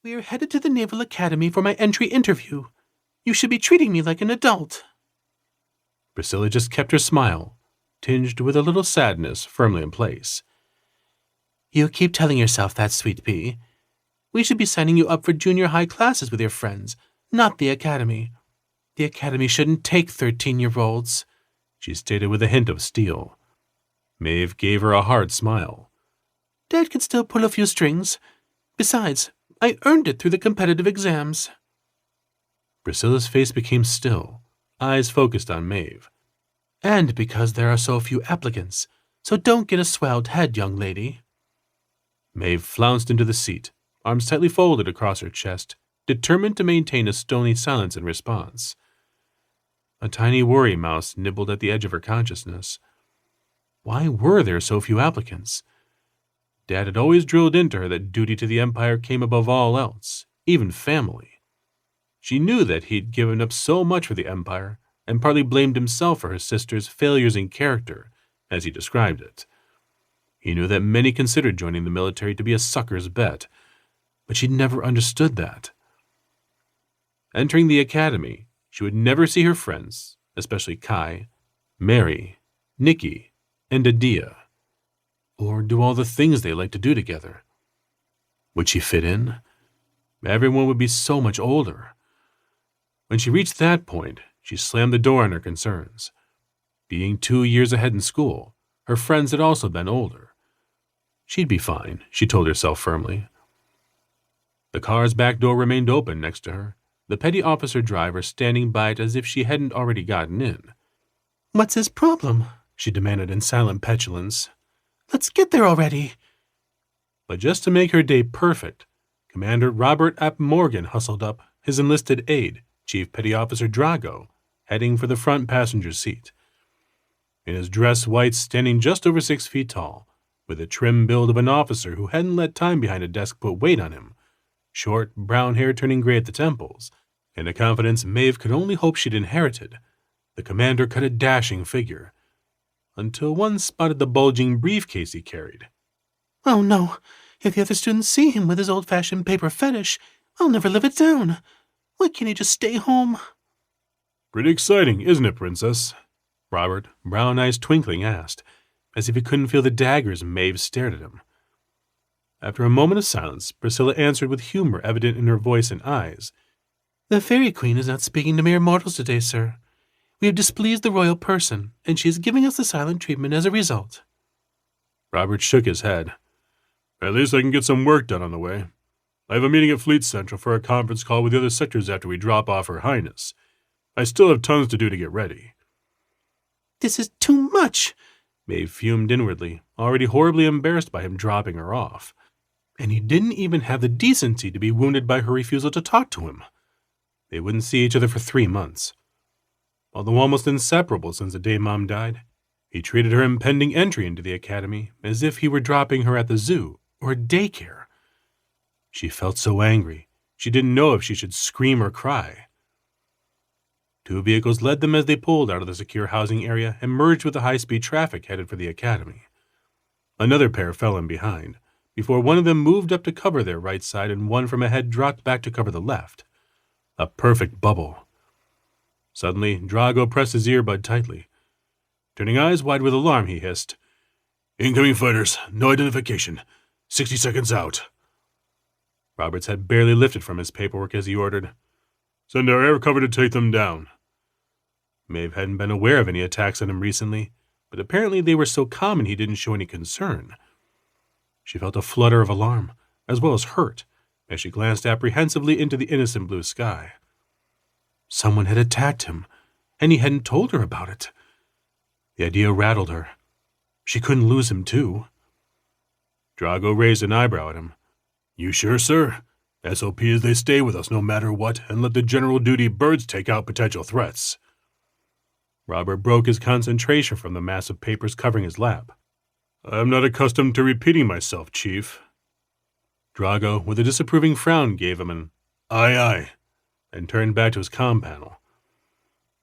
We are headed to the Naval Academy for my entry interview. You should be treating me like an adult. Priscilla just kept her smile, tinged with a little sadness, firmly in place. You keep telling yourself that, sweet pea. We should be signing you up for junior high classes with your friends, not the academy. The academy shouldn't take 13-year-olds, she stated with a hint of steel. Maeve gave her a hard smile. Dad can still pull a few strings. Besides, I earned it through the competitive exams. Priscilla's face became still, eyes focused on Maeve. And because there are so few applicants, so don't get a swelled head, young lady. Maeve flounced into the seat, arms tightly folded across her chest, determined to maintain a stony silence in response. A tiny worry mouse nibbled at the edge of her consciousness. Why were there so few applicants? Dad had always drilled into her that duty to the Empire came above all else, even family. She knew that he'd given up so much for the Empire, and partly blamed himself for her sister's failures in character, as he described it. He knew that many considered joining the military to be a sucker's bet, but she'd never understood that. Entering the academy, she would never see her friends, especially Kai, Mary, Nikki, and Adia, or do all the things they liked to do together. Would she fit in? Everyone would be so much older. When she reached that point, she slammed the door on her concerns. Being 2 years ahead in school, her friends had also been older. She'd be fine, she told herself firmly. The car's back door remained open next to her, the petty officer driver standing by it as if she hadn't already gotten in. What's his problem? She demanded in silent petulance. Let's get there already. But just to make her day perfect, Commander Robert Ap Morgain hustled up, his enlisted aide, Chief Petty Officer Drago, heading for the front passenger seat. In his dress whites standing just over 6 feet tall, with a trim build of an officer who hadn't let time behind a desk put weight on him, short, brown hair turning gray at the temples, and a confidence Maeve could only hope she'd inherited, the commander cut a dashing figure, until one spotted the bulging briefcase he carried. Oh no, if the other students see him with his old-fashioned paper fetish, I'll never live it down. Why can't he just stay home? Pretty exciting, isn't it, Princess? Robert, brown eyes twinkling, asked, as if he couldn't feel the daggers Maeve stared at him. After a moment of silence, Priscilla answered with humor evident in her voice and eyes. The Fairy Queen is not speaking to mere mortals today, sir. We have displeased the royal person, and she is giving us the silent treatment as a result. Robert shook his head. At least I can get some work done on the way. I have a meeting at Fleet Central for a conference call with the other sectors after we drop off Her Highness. I still have tons to do to get ready. This is too much, Maeve fumed inwardly, already horribly embarrassed by him dropping her off. And he didn't even have the decency to be wounded by her refusal to talk to him. They wouldn't see each other for 3 months. Although almost inseparable since the day Mom died, he treated her impending entry into the academy as if he were dropping her at the zoo or daycare. She felt so angry, she didn't know if she should scream or cry. 2 vehicles led them as they pulled out of the secure housing area and merged with the high-speed traffic headed for the academy. Another pair fell in behind, before one of them moved up to cover their right side and one from ahead dropped back to cover the left. A perfect bubble. Suddenly, Drago pressed his earbud tightly. Turning eyes wide with alarm, he hissed, Incoming fighters, no identification. 60 seconds out. Robert's head barely lifted from his paperwork as he ordered, Send our air cover to take them down. Maeve hadn't been aware of any attacks on him recently, but apparently they were so common he didn't show any concern. She felt a flutter of alarm, as well as hurt, as she glanced apprehensively into the innocent blue sky. Someone had attacked him, and he hadn't told her about it. The idea rattled her. She couldn't lose him, too. Drago raised an eyebrow at him. You sure, sir? SOP is they stay with us no matter what and let the general duty birds take out potential threats. Robert broke his concentration from the mass of papers covering his lap. I'm not accustomed to repeating myself, Chief. Drago, with a disapproving frown, gave him an aye aye, and turned back to his comm panel.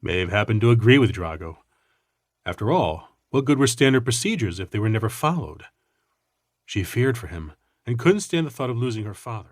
Maeve happened to agree with Drago. After all, what good were standard procedures if they were never followed? She feared for him, and couldn't stand the thought of losing her father.